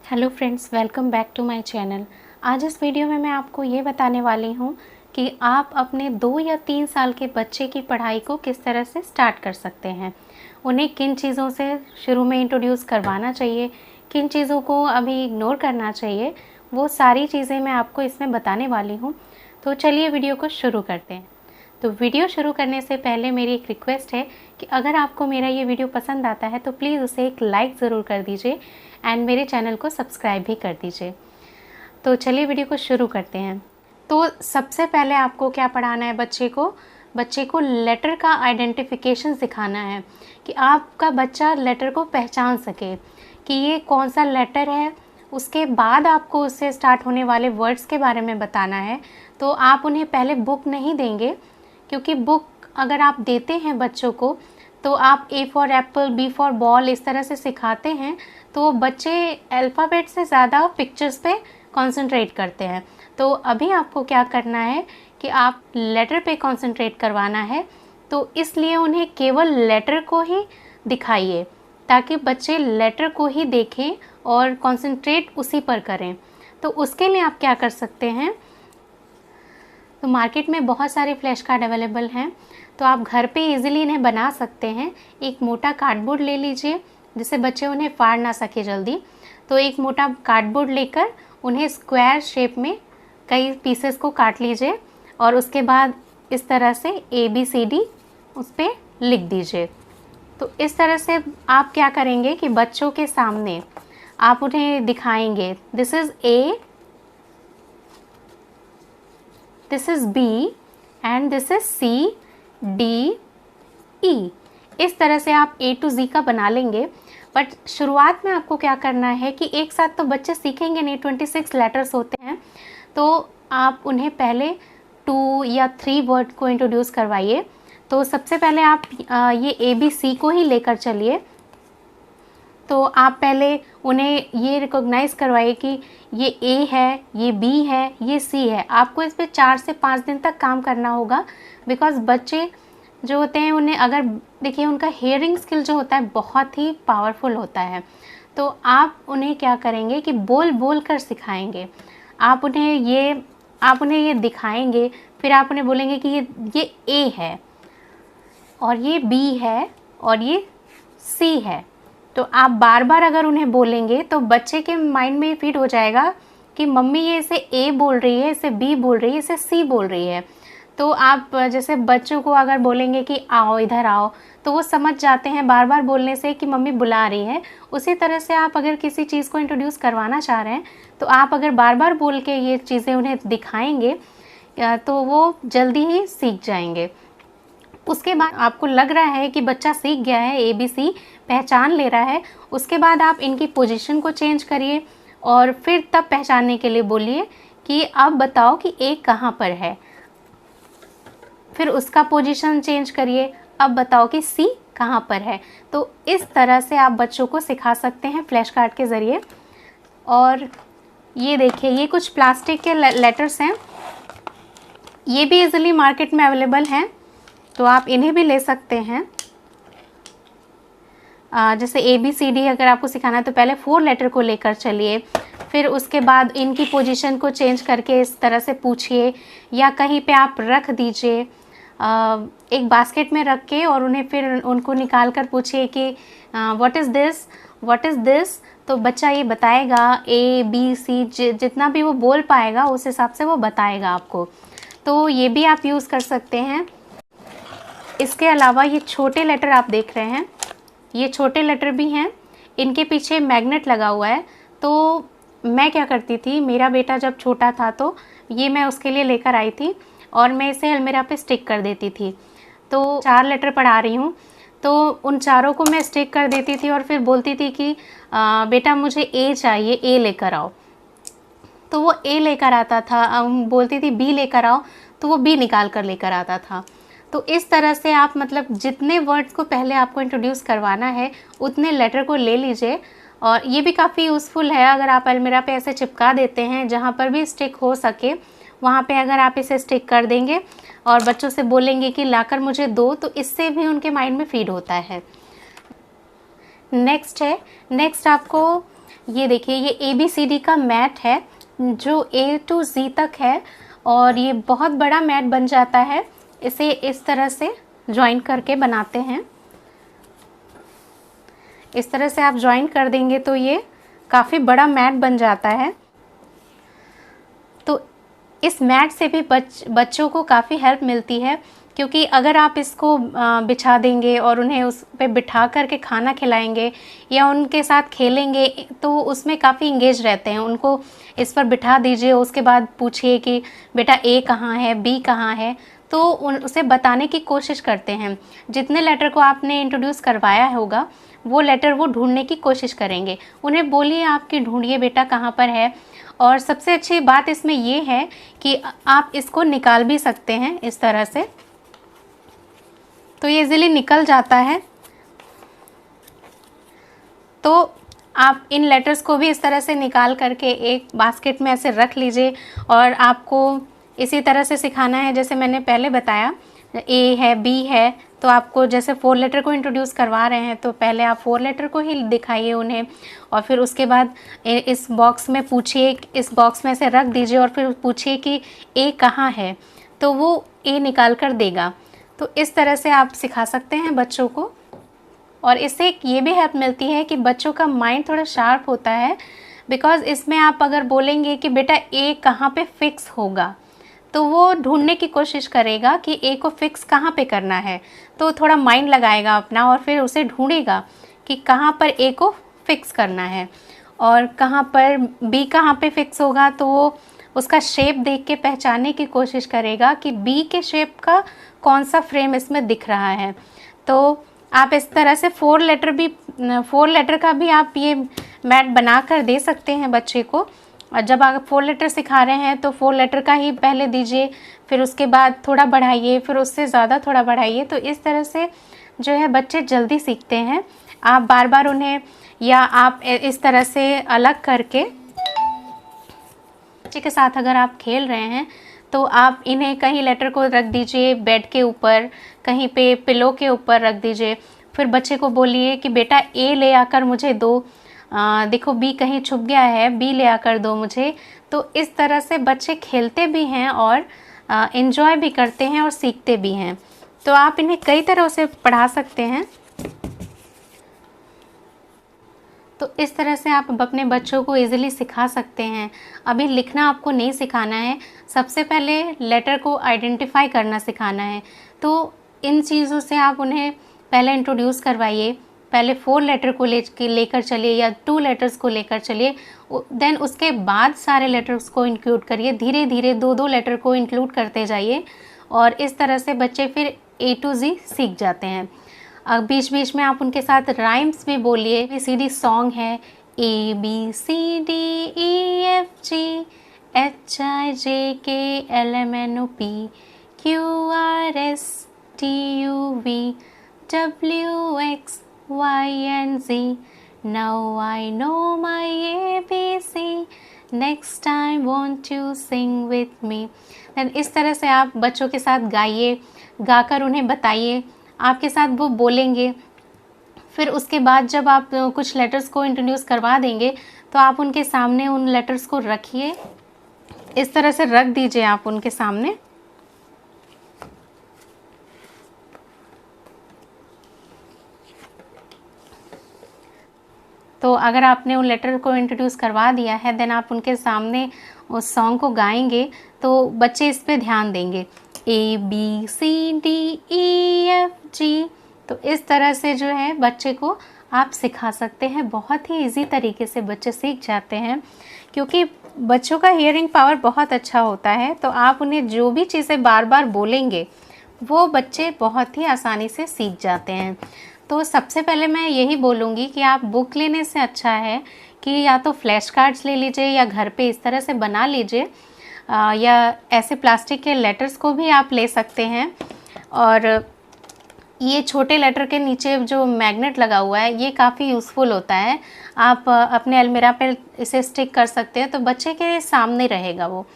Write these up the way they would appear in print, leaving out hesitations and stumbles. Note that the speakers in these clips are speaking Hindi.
Hello friends, welcome back to my channel. आज इस वीडियो में मैं आपको ये बताने वाली हूँ कि आप अपने 2 या 3 साल के बच्चे की पढ़ाई को किस तरह से स्टार्ट कर सकते हैं। उन्हें किन चीज़ों से शुरू में इंट्रोड्यूस करवाना चाहिए, किन चीज़ों को अभी इग्नोर करना चाहिए, वो सारी चीज़ें मैं आपको इसमें बताने वाली हूँ। तो चलिए वीडियो को शुरू करते हैं। तो वीडियो शुरू करने से पहले मेरी एक रिक्वेस्ट है कि अगर आपको मेरा ये वीडियो पसंद आता है तो प्लीज़ उसे एक लाइक ज़रूर कर दीजिए एंड मेरे चैनल को सब्सक्राइब भी कर दीजिए। तो चलिए वीडियो को शुरू करते हैं। तो सबसे पहले आपको क्या पढ़ाना है बच्चे को लेटर का आइडेंटिफिकेशन सिखाना है कि आपका बच्चा लेटर को पहचान सके कि ये कौन सा लेटर है। उसके बाद आपको उससे स्टार्ट होने वाले वर्ड्स के बारे में बताना है। तो आप उन्हें पहले बुक नहीं देंगे, क्योंकि बुक अगर आप देते हैं बच्चों को तो आप a for apple, b for ball इस तरह से सिखाते हैं, तो बच्चे अल्फ़ाबेट से ज़्यादा पिक्चर्स पे कंसंट्रेट करते हैं। तो अभी आपको क्या करना है कि आप लेटर पे कंसंट्रेट करवाना है। तो इसलिए उन्हें केवल लेटर को ही दिखाइए ताकि बच्चे लेटर को ही देखें और कंसंट्रेट उसी पर करें। तो उसके लिए आप क्या कर सकते हैं, तो मार्केट में बहुत सारे फ्लैश कार्ड अवेलेबल हैं, तो आप घर पे इजीली इन्हें बना सकते हैं। एक मोटा कार्डबोर्ड ले लीजिए जिससे बच्चे उन्हें फाड़ ना सके जल्दी। तो एक मोटा कार्डबोर्ड लेकर उन्हें स्क्वायर शेप में कई पीसेस को काट लीजिए और उसके बाद इस तरह से ABCD उस पर लिख दीजिए। तो इस तरह से आप क्या करेंगे कि बच्चों के सामने आप उन्हें दिखाएंगे, this is A, this is B and this is C, D, E। इस तरह से आप A to Z का बना लेंगे। बट शुरुआत में आपको क्या करना है कि एक साथ तो बच्चे सीखेंगे नहीं, 26 लेटर्स होते हैं, तो आप उन्हें पहले 2 या 3 वर्ड को इंट्रोड्यूस करवाइए। तो सबसे पहले आप ये ABC को ही लेकर चलिए। तो आप पहले उन्हें ये रिकॉग्नाइज़ करवाइए कि ये A है, ये B है, ये C है। आपको इस पर 4 से 5 दिन तक काम करना होगा, बिकॉज़ बच्चे जो होते हैं उन्हें अगर देखिए उनका हेयरिंग स्किल जो होता है बहुत ही पावरफुल होता है। तो आप उन्हें क्या करेंगे कि बोल बोल कर सिखाएंगे। आप उन्हें ये दिखाएंगे, फिर आप उन्हें बोलेंगे कि ये A है और ये B है और ये C है। तो आप बार बार अगर उन्हें बोलेंगे तो बच्चे के माइंड में फीड हो जाएगा कि मम्मी ये इसे A बोल रही है, इसे B बोल रही है, इसे C बोल रही है। तो आप जैसे बच्चों को अगर बोलेंगे कि आओ इधर आओ, तो वो समझ जाते हैं बार बार बोलने से कि मम्मी बुला रही है। उसी तरह से आप अगर किसी चीज़ को इंट्रोड्यूस करवाना चाह रहे हैं तो आप अगर बार बार बोल के ये चीज़ें उन्हें दिखाएंगे तो वो जल्दी ही सीख जाएंगे। उसके बाद आपको लग रहा है कि बच्चा सीख गया है, ABC पहचान ले रहा है, उसके बाद आप इनकी पोजीशन को चेंज करिए और फिर तब पहचानने के लिए बोलिए कि अब बताओ कि A कहाँ पर है। फिर उसका पोजीशन चेंज करिए, अब बताओ कि C कहाँ पर है। तो इस तरह से आप बच्चों को सिखा सकते हैं फ्लैश कार्ड के ज़रिए। और ये देखिए, ये कुछ प्लास्टिक के लेटर्स हैं, ये भी इजीली मार्केट में अवेलेबल हैं, तो आप इन्हें भी ले सकते हैं। जैसे ABCD अगर आपको सिखाना है तो पहले 4 लेटर को लेकर चलिए, फिर उसके बाद इनकी पोजीशन को चेंज करके इस तरह से पूछिए, या कहीं पे आप रख दीजिए एक बास्केट में रख के, और उन्हें फिर उनको निकाल कर पूछिए कि व्हाट इज़ दिस। तो बच्चा ये बताएगा ABC, जितना भी वो बोल पाएगा उस हिसाब से वो बताएगा आपको। तो ये भी आप यूज़ कर सकते हैं। इसके अलावा ये छोटे लेटर आप देख रहे हैं, ये छोटे लेटर भी हैं, इनके पीछे मैग्नेट लगा हुआ है। तो मैं क्या करती थी, मेरा बेटा जब छोटा था तो ये मैं उसके लिए लेकर आई थी और मैं इसे अलमीरा पे स्टिक कर देती थी। तो 4 लेटर पढ़ा रही हूँ तो उन चारों को मैं स्टिक कर देती थी और फिर बोलती थी कि बेटा मुझे A चाहिए, A लेकर आओ। तो वो A लेकर आता था, बोलती थी B लेकर आओ, तो वो B निकाल कर लेकर आता था। तो इस तरह से आप मतलब जितने वर्ड्स को पहले आपको इंट्रोड्यूस करवाना है उतने लेटर को ले लीजिए। और ये भी काफ़ी यूज़फुल है, अगर आप अलमीरा पे ऐसे चिपका देते हैं, जहाँ पर भी स्टिक हो सके वहाँ पे अगर आप इसे स्टिक कर देंगे और बच्चों से बोलेंगे कि लाकर मुझे दो, तो इससे भी उनके माइंड में फीड होता है। नेक्स्ट आपको ये देखिए, ये ABCD का मैट है जो A to Z तक है, और ये बहुत बड़ा मैट बन जाता है। इसे इस तरह से ज्वाइन करके बनाते हैं। इस तरह से आप ज्वाइन कर देंगे तो ये काफ़ी बड़ा मैट बन जाता है। तो इस मैट से भी बच्चों को काफ़ी हेल्प मिलती है, क्योंकि अगर आप इसको बिछा देंगे और उन्हें उस पे बिठा करके खाना खिलाएंगे या उनके साथ खेलेंगे तो उसमें काफ़ी इंगेज रहते हैं। उनको इस पर बिठा दीजिए, उसके बाद पूछिए कि बेटा A कहाँ है, B कहाँ है, तो उसे बताने की कोशिश करते हैं। जितने लेटर को आपने इंट्रोड्यूस करवाया होगा वो लेटर वो ढूंढने की कोशिश करेंगे। उन्हें बोलिए आपकी ढूंढिए बेटा कहाँ पर है। और सबसे अच्छी बात इसमें ये है कि आप इसको निकाल भी सकते हैं इस तरह से, तो ये इजीली निकल जाता है। तो आप इन लेटर्स को भी इस तरह से निकाल करके एक बास्केट में ऐसे रख लीजिए, और आपको इसी तरह से सिखाना है जैसे मैंने पहले बताया। A है, B है, तो आपको जैसे 4 लेटर को इंट्रोड्यूस करवा रहे हैं तो पहले आप 4 लेटर को ही दिखाइए उन्हें, और फिर उसके बाद इस बॉक्स में पूछिए, इस बॉक्स में से रख दीजिए और फिर पूछिए कि A कहाँ है, तो वो A निकाल कर देगा। तो इस तरह से आप सिखा सकते हैं बच्चों को, और इससे ये भी हेल्प मिलती है कि बच्चों का माइंड थोड़ा शार्प होता है। बिकॉज़ इसमें आप अगर बोलेंगे कि बेटा A कहाँ पे फिक्स होगा, तो वो ढूंढने की कोशिश करेगा कि A को फिक्स कहाँ पे करना है, तो थोड़ा माइंड लगाएगा अपना और फिर उसे ढूंढेगा कि कहाँ पर A को फिक्स करना है, और कहाँ पर B कहाँ पे फिक्स होगा तो वो उसका शेप देख के पहचानने की कोशिश करेगा कि B के शेप का कौन सा फ्रेम इसमें दिख रहा है। तो आप इस तरह से 4 लेटर का भी आप ये मैट बना कर दे सकते हैं बच्चे को। और जब आप 4 लेटर सिखा रहे हैं तो 4 लेटर का ही पहले दीजिए, फिर उसके बाद थोड़ा बढ़ाइए, फिर उससे ज़्यादा थोड़ा बढ़ाइए। तो इस तरह से जो है बच्चे जल्दी सीखते हैं। आप बार बार उन्हें, या आप इस तरह से अलग करके बच्चे के साथ अगर आप खेल रहे हैं तो आप इन्हें कहीं लेटर को रख दीजिए बेड के ऊपर, कहीं पे पिलो के ऊपर रख दीजिए। फिर बच्चे को बोलिए कि बेटा A ले आकर मुझे दो, देखो B कहीं छुप गया है, B ले आकर दो मुझे। तो इस तरह से बच्चे खेलते भी हैं और एंजॉय भी करते हैं और सीखते भी हैं। तो आप इन्हें कई तरह से पढ़ा सकते हैं। तो इस तरह से आप अपने बच्चों को इजीली सिखा सकते हैं। अभी लिखना आपको नहीं सिखाना है, सबसे पहले लेटर को आइडेंटिफाई करना सिखाना है। तो इन चीज़ों से आप उन्हें पहले इंट्रोड्यूस करवाइए। पहले 4 लेटर को लेकर चलिए या 2 लेटर्स को लेकर चलिए, देन उसके बाद सारे लेटर्स को इंक्लूड करिए। धीरे धीरे 2-2 लेटर को इंक्लूड करते जाइए, और इस तरह से बच्चे फिर A to Z सीख जाते हैं। अब बीच बीच में आप उनके साथ राइम्स भी बोलिए। ABCD सॉन्ग है, ABCDEFGHIJKLMNOPQRSTUVWXYZ। Now I know my ABC, next time won't you sing with me। इस तरह से आप बच्चों के साथ गाइए, गाकर उन्हें बताइए, आपके साथ वो बोलेंगे। फिर उसके बाद जब आप कुछ लेटर्स को इंट्रोड्यूस करवा देंगे तो आप उनके सामने उन लेटर्स को रखिए, इस तरह से रख दीजिए आप उनके सामने। तो अगर आपने उन लेटर को इंट्रोड्यूस करवा दिया है, देन आप उनके सामने उस सॉन्ग को गाएंगे तो बच्चे इस पे ध्यान देंगे। ABCDEFG। तो इस तरह से जो है बच्चे को आप सिखा सकते हैं। बहुत ही इजी तरीके से बच्चे सीख जाते हैं, क्योंकि बच्चों का हियरिंग पावर बहुत अच्छा होता है। तो आप उन्हें जो भी चीज़ें बार बार बोलेंगे वो बच्चे बहुत ही आसानी से सीख जाते हैं। तो सबसे पहले मैं यही बोलूँगी कि आप बुक लेने से अच्छा है कि या तो फ्लैश कार्ड्स ले लीजिए या घर पे इस तरह से बना लीजिए, या ऐसे प्लास्टिक के लेटर्स को भी आप ले सकते हैं। और ये छोटे लेटर के नीचे जो मैग्नेट लगा हुआ है ये काफ़ी यूज़फुल होता है। आप अपने अलमीरा पे इसे स्टिक कर सकते हैं, तो बच्चे के सामने रहेगा वो,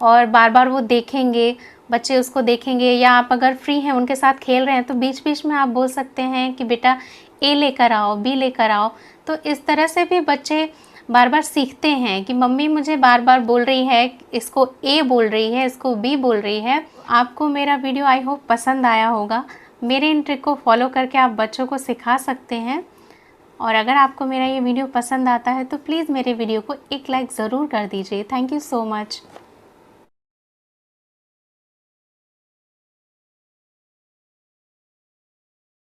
और बार बार वो देखेंगे, बच्चे उसको देखेंगे। या आप अगर फ्री हैं उनके साथ खेल रहे हैं तो बीच बीच में आप बोल सकते हैं कि बेटा A लेकर आओ, B लेकर आओ। तो इस तरह से भी बच्चे बार बार सीखते हैं कि मम्मी मुझे बार बार बोल रही है, इसको ए बोल रही है, इसको बी बोल रही है। आपको मेरा वीडियो आई होप पसंद आया होगा। मेरे इन ट्रिक को फॉलो करके आप बच्चों को सिखा सकते हैं। और अगर आपको मेरा ये वीडियो पसंद आता है तो प्लीज़ मेरे वीडियो को एक लाइक ज़रूर कर दीजिए। Thank you so much.